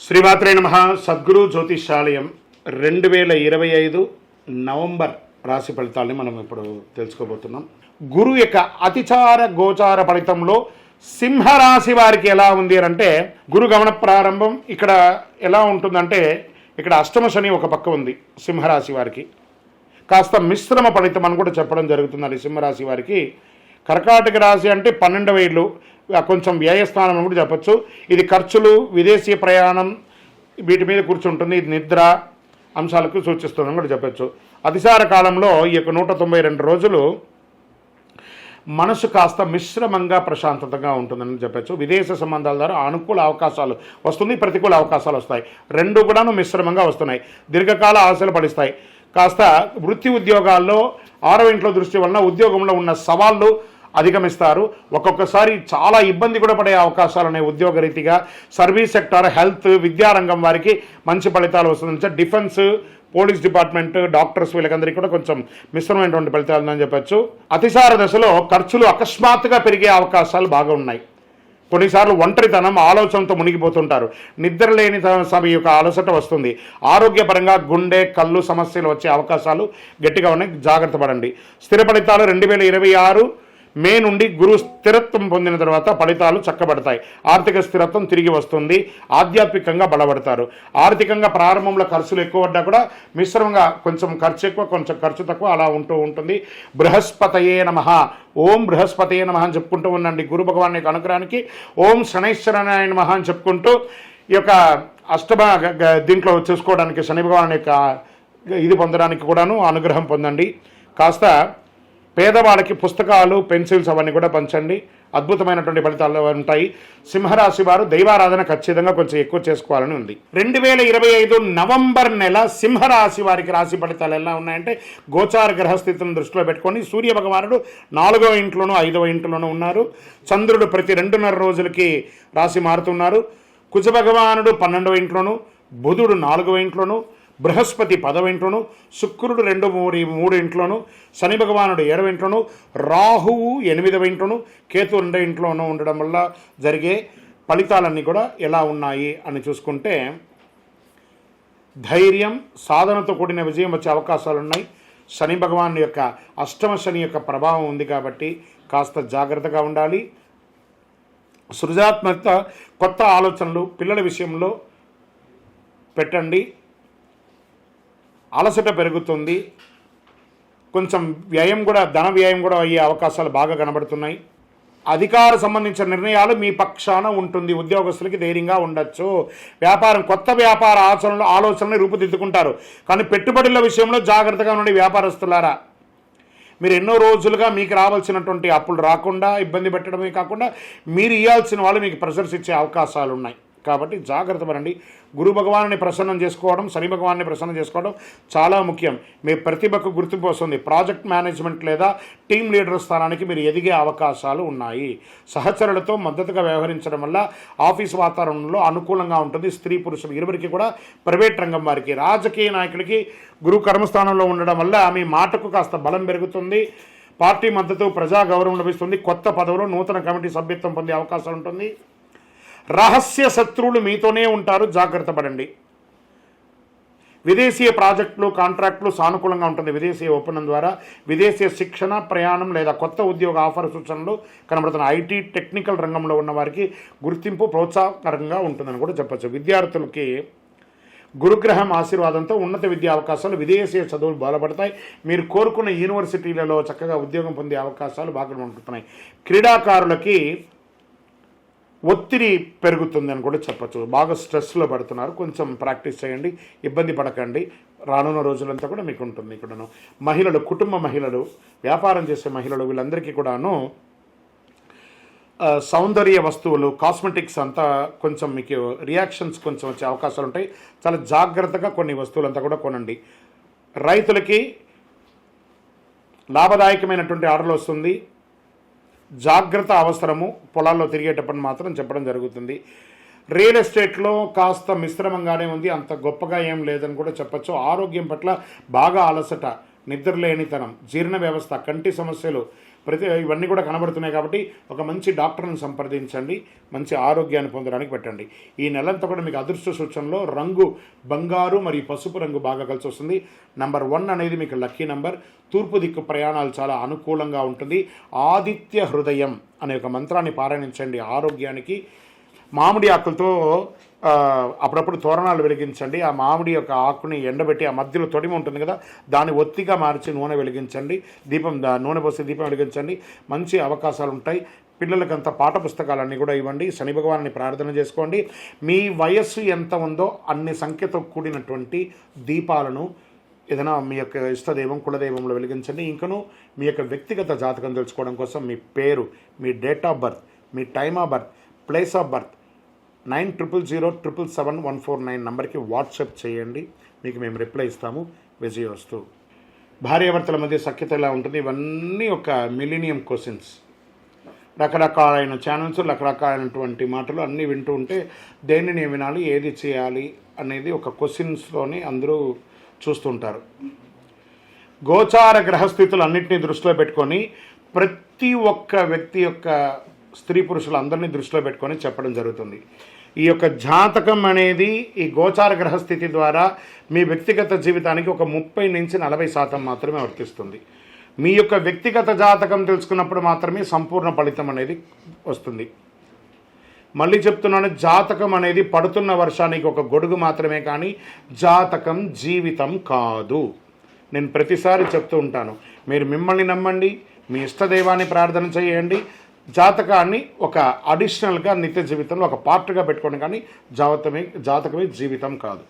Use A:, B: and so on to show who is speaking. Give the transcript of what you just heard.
A: శ్రీమాత్రే నమః. సద్గురు జ్యోతిషాలయం 2025 నవంబర్ రాశి ఫలితాలని మనం ఇప్పుడు తెలుసుకోబోతున్నాం. గురు యొక్క అతిచార గోచార ఫలితంలో సింహరాశి వారికి ఎలా ఉంది అంటే, గురు గమన ప్రారంభం ఇక్కడ ఎలా ఉంటుందంటే, ఇక్కడ అష్టమ శని ఒక పక్క ఉంది సింహరాశి వారికి. కాస్త మిశ్రమ ఫలితం అని కూడా చెప్పడం జరుగుతుందండి సింహరాశి వారికి. కర్కాటక రాశి అంటే 12వ ఇల్లు, కొంచెం వ్యయస్థానం అని కూడా చెప్పచ్చు. ఇది ఖర్చులు, విదేశీ ప్రయాణం వీటి మీద కూర్చుంటుంది. ఇది నిద్ర అంశాలకు సూచిస్తుందని కూడా చెప్పచ్చు. అతిసార కాలంలో ఈ యొక్క 192 రోజులు మనసు కాస్త మిశ్రమంగా ప్రశాంతతగా ఉంటుందని చెప్పచ్చు. విదేశ సంబంధాల ద్వారా అనుకూల అవకాశాలు వస్తుంది, ప్రతికూల అవకాశాలు వస్తాయి. రెండు కూడాను మిశ్రమంగా వస్తున్నాయి. దీర్ఘకాల ఆశలు ఫలిస్తాయి. కాస్త వృత్తి ఉద్యోగాల్లో 6వ ఇంట్లో దృష్టి వలన ఉద్యోగంలో ఉన్న సవాళ్ళు అధిగమిస్తారు. ఒక్కొక్కసారి చాలా ఇబ్బంది కూడా పడే అవకాశాలు ఉన్నాయి. ఉద్యోగరీతిగా సర్వీస్ సెక్టార్, హెల్త్, విద్యారంగం వారికి మంచి ఫలితాలు వస్తుంది. డిఫెన్స్, పోలీస్ డిపార్ట్మెంట్, డాక్టర్స్ వీళ్ళకందరికీ కూడా కొంచెం మిశ్రమైనటువంటి ఫలితాలు ఉందని చెప్పచ్చు. అతిసార దశలో ఖర్చులు అకస్మాత్తుగా పెరిగే అవకాశాలు బాగా ఉన్నాయి. కొన్నిసార్లు ఒంటరితనం, ఆలోచనతో మునిగిపోతుంటారు. నిద్ర లేని సభ యొక్క అలసట వస్తుంది. ఆరోగ్యపరంగా గుండె, కళ్ళు సమస్యలు వచ్చే అవకాశాలు గట్టిగా ఉన్నాయి. జాగ్రత్త పడండి. స్థిర ఫలితాలు 2026 మే నుండి గురు స్థిరత్వం పొందిన తర్వాత ఫలితాలు చక్కబడతాయి. ఆర్థిక స్థిరత్వం తిరిగి వస్తుంది. ఆధ్యాత్మికంగా బలపడతారు. ఆర్థికంగా ప్రారంభంలో ఖర్చులు ఎక్కువ పడ్డా కూడా మిశ్రమంగా కొంచెం ఖర్చు ఎక్కువ, కొంచెం ఖర్చు తక్కువ అలా ఉంటుంది. బృహస్పతయే నమః, ఓం బృహస్పతయే నమః అని చెప్పుకుంటూ ఉండండి. గురు భగవాన్ యొక్క అనుగ్రహానికి ఓం శనైశ్వరాయ నమః అని చెప్పుకుంటూ ఈ యొక్క అష్టమ దీంట్లో చూసుకోవడానికి శని భగవాన్ యొక్క ఇది పొందడానికి కూడాను అనుగ్రహం పొందండి. కాస్త పేదవాళ్ళకి పుస్తకాలు, పెన్సిల్స్ అవన్నీ కూడా పంచండి. అద్భుతమైనటువంటి ఫలితాలు ఉంటాయి. సింహరాశి వారు దైవారాధన ఖచ్చితంగా కొంచెం ఎక్కువ చేసుకోవాలని ఉంది. 2025 నవంబర్ నెల సింహరాశి వారికి రాశి ఫలితాలు ఎలా ఉన్నాయంటే, గోచార గ్రహస్థితిని దృష్టిలో పెట్టుకొని సూర్య భగవానుడు 4వ ఇంట్లోనూ 5వ ఇంట్లోనూ ఉన్నారు. చంద్రుడు ప్రతి 2.5 రోజులకి రాశి మారుతున్నారు. కుజ భగవానుడు 12వ ఇంట్లోనూ, బుధుడు 4వ ఇంట్లోనూ, బృహస్పతి 10వ ఇంట్లోను, శుక్రుడు 2, 3 ఇంట్లోను, శని భగవానుడు 7వ ఇంట్లోను, రాహువు 8వ ఇంట్లోను, కేతు 2 ఇంట్లోనూ ఉండడం వల్ల జరిగే ఫలితాలన్నీ కూడా ఎలా ఉన్నాయి అని చూసుకుంటే, ధైర్యం, సాధనతో కూడిన విజయం వచ్చే అవకాశాలు ఉన్నాయి. శని భగవాన్ యొక్క అష్టమ శని యొక్క ప్రభావం ఉంది కాబట్టి కాస్త జాగ్రత్తగా ఉండాలి. సృజనాత్మకత, కొత్త ఆలోచనలు పిల్లల విషయంలో పెట్టండి. అలసట పెరుగుతుంది. కొంచెం వ్యయం కూడా, ధన వ్యయం కూడా అయ్యే అవకాశాలు బాగా కనబడుతున్నాయి. అధికార సంబంధించిన నిర్ణయాలు మీ పక్షాన ఉంటుంది. ఉద్యోగస్తులకి ధైర్యంగా ఉండొచ్చు. వ్యాపారం, కొత్త వ్యాపార ఆలోచనలు రూపుదిద్దుకుంటారు. కానీ పెట్టుబడుల విషయంలో జాగ్రత్తగా ఉండండి వ్యాపారస్తులారా. మీరు ఎన్నో రోజులుగా మీకు రావాల్సినటువంటి అప్పులు రాకుండా ఇబ్బంది పెట్టడమే కాకుండా మీరు ఇవ్వాల్సిన వాళ్ళు మీకు ప్రెషర్స్ ఇచ్చే అవకాశాలు ఉన్నాయి. కాబట్టి జాగ్రత్త పడండి. గురు భగవాన్ని ప్రసన్నం చేసుకోవడం, శని భగవాన్ని ప్రసన్నం చేసుకోవడం చాలా ముఖ్యం. మీ ప్రతిభకు గుర్తింపు వస్తుంది. ప్రాజెక్ట్ మేనేజ్మెంట్ లేదా టీమ్ లీడర్ స్థానానికి మీరు ఎదిగే అవకాశాలు ఉన్నాయి. సహచరులతో మద్దతుగా వ్యవహరించడం వల్ల ఆఫీస్ వాతావరణంలో అనుకూలంగా ఉంటుంది. స్త్రీ పురుషులు ఇరువురికి కూడా, ప్రైవేట్ రంగం వారికి, రాజకీయ నాయకులకి గురు కర్మస్థానంలో ఉండడం వల్ల మీ మాటకు కాస్త బలం పెరుగుతుంది. పార్టీ మద్దతు, ప్రజా గౌరవం లభిస్తుంది. కొత్త పదవులు, నూతన కమిటీ సభ్యత్వం పొందే అవకాశం ఉంటుంది. రహస్య శత్రువులు మీతోనే ఉంటారు, జాగ్రత్త పడండి. విదేశీయ ప్రాజెక్టులు, కాంట్రాక్టులు సానుకూలంగా ఉంటుంది. విదేశీయ ఒప్పందం ద్వారా విదేశీయ శిక్షణ, ప్రయాణం లేదా కొత్త ఉద్యోగ ఆఫర్ సూచనలు కనబడుతున్న ఐటీ, టెక్నికల్ రంగంలో ఉన్న వారికి గుర్తింపు ప్రోత్సాహకరంగా ఉంటుందని కూడా చెప్పచ్చు. విద్యార్థులకి గురుగ్రహం ఆశీర్వాదంతో ఉన్నత విద్యా అవకాశాలు, విదేశీయ చదువులు బలపడతాయి. మీరు కోరుకున్న యూనివర్సిటీలలో చక్కగా ఉద్యోగం పొందే అవకాశాలు బాగా ఉంటున్నాయి. క్రీడాకారులకి ఒత్తిడి పెరుగుతుందని కూడా చెప్పచ్చు. బాగా స్ట్రెస్లో పడుతున్నారు. కొంచెం ప్రాక్టీస్ చేయండి, ఇబ్బంది పడకండి. రానున్న రోజులంతా కూడా మీకు ఉంటుంది. ఇక్కడను మహిళలు, కుటుంబ మహిళలు, వ్యాపారం చేసే మహిళలు వీళ్ళందరికీ కూడాను సౌందర్య వస్తువులు, కాస్మెటిక్స్ అంతా కొంచెం మీకు రియాక్షన్స్ కొంచెం వచ్చే అవకాశాలు ఉంటాయి. చాలా జాగ్రత్తగా కొన్ని వస్తువులంతా కూడా కొనండి. రైతులకి లాభదాయకమైనటువంటి ఆర్డర్లు వస్తుంది. జాగ్రత్త అవసరము. పొలాల్లో తిరిగేటప్పుడు మాత్రం చెప్పడం జరుగుతుంది. రియల్ ఎస్టేట్లో కాస్త మిశ్రమంగానే ఉంది, అంత గొప్పగా ఏం లేదని కూడా చెప్పచ్చు. ఆరోగ్యం పట్ల బాగా అలసట, నిద్రలేనితనం, జీర్ణ వ్యవస్థ, కంటి సమస్యలు, ఇవన్నీ కూడా కనబడుతున్నాయి కాబట్టి ఒక మంచి డాక్టర్ని సంప్రదించండి, మంచి ఆరోగ్యాన్ని పొందడానికి పెట్టండి. ఈ నెలంతా కూడా మీకు అదృష్ట సూచనలో రంగు బంగారు మరియు పసుపు రంగు బాగా కలిసి వస్తుంది. నంబర్ 1 అనేది మీకు లక్కీ నంబర్. తూర్పు దిక్కు ప్రయాణాలు చాలా అనుకూలంగా ఉంటుంది. ఆదిత్య హృదయం అనే ఒక మంత్రాన్ని పారాయణించండి ఆరోగ్యానికి. మామిడి ఆకులతో అప్పుడప్పుడు తోరణాలు వెలిగించండి. ఆ మామిడి యొక్క ఆకుని ఎండబెట్టి ఆ మధ్యలో తొడిమ ఉంటుంది కదా, దాన్ని ఒత్తిగా మార్చి నూనె వెలిగించండి. నూనె పోసి దీపం వెలిగించండి. మంచి అవకాశాలు ఉంటాయి. పిల్లలకంతా పాఠ పుస్తకాలన్నీ కూడా ఇవ్వండి. శని భగవాన్ని ప్రార్థన చేసుకోండి. మీ వయస్సు ఎంత ఉందో అన్ని సంఖ్యతో కూడినటువంటి దీపాలను ఏదైనా మీ యొక్క ఇష్టదైవం కులదైవంలో వెలిగించండి. ఇంకను మీ యొక్క వ్యక్తిగత జాతకం తెలుసుకోవడం కోసం మీ పేరు, మీ డేట్ ఆఫ్ బర్త్, మీ time of birth, place of birth 9007077149 నంబర్కి వాట్సాప్ చేయండి. మీకు మేము రిప్లై ఇస్తాము. విజయోస్తు. భార్యాభర్తల మధ్య సఖ్యత ఎలా ఉంటుంది? ఇవన్నీ ఒక మిలీనియం క్వశ్చన్స్. రకరకాలైన ఛానల్స్, రకరకాలైనటువంటి మాటలు అన్నీ వింటూ ఉంటే దేనిని వినాలి, ఏది చేయాలి అనేది ఒక క్వశ్చన్స్లోని అందరూ చూస్తుంటారు. గోచార గ్రహస్థితులు అన్నింటినీ దృష్టిలో పెట్టుకొని ప్రతి ఒక్క వ్యక్తి యొక్క స్త్రీ పురుషులు అందరినీ దృష్టిలో పెట్టుకొని చెప్పడం జరుగుతుంది. ఈ యొక్క జాతకం అనేది ఈ గోచార గ్రహస్థితి ద్వారా మీ వ్యక్తిగత జీవితానికి ఒక 30 నుంచి 40% మాత్రమే వర్తిస్తుంది. మీ యొక్క వ్యక్తిగత జాతకం తెలుసుకున్నప్పుడు మాత్రమే సంపూర్ణ ఫలితం అనేది వస్తుంది. మళ్ళీ చెప్తున్నాను, జాతకం అనేది పడుతున్న వర్షానికి ఒక గొడుగు మాత్రమే, కానీ జాతకం జీవితం కాదు. నేను ప్రతిసారి చెప్తూ ఉంటాను, మీరు మిమ్మల్ని నమ్మండి, మీ ఇష్టదైవాన్ని ప్రార్థన చేయండి. జాతకాన్ని ఒక అడిషనల్గా నిత్య జీవితంలో ఒక పార్ట్గా పెట్టుకోండి, కానీ జాతకమే జీవితం కాదు.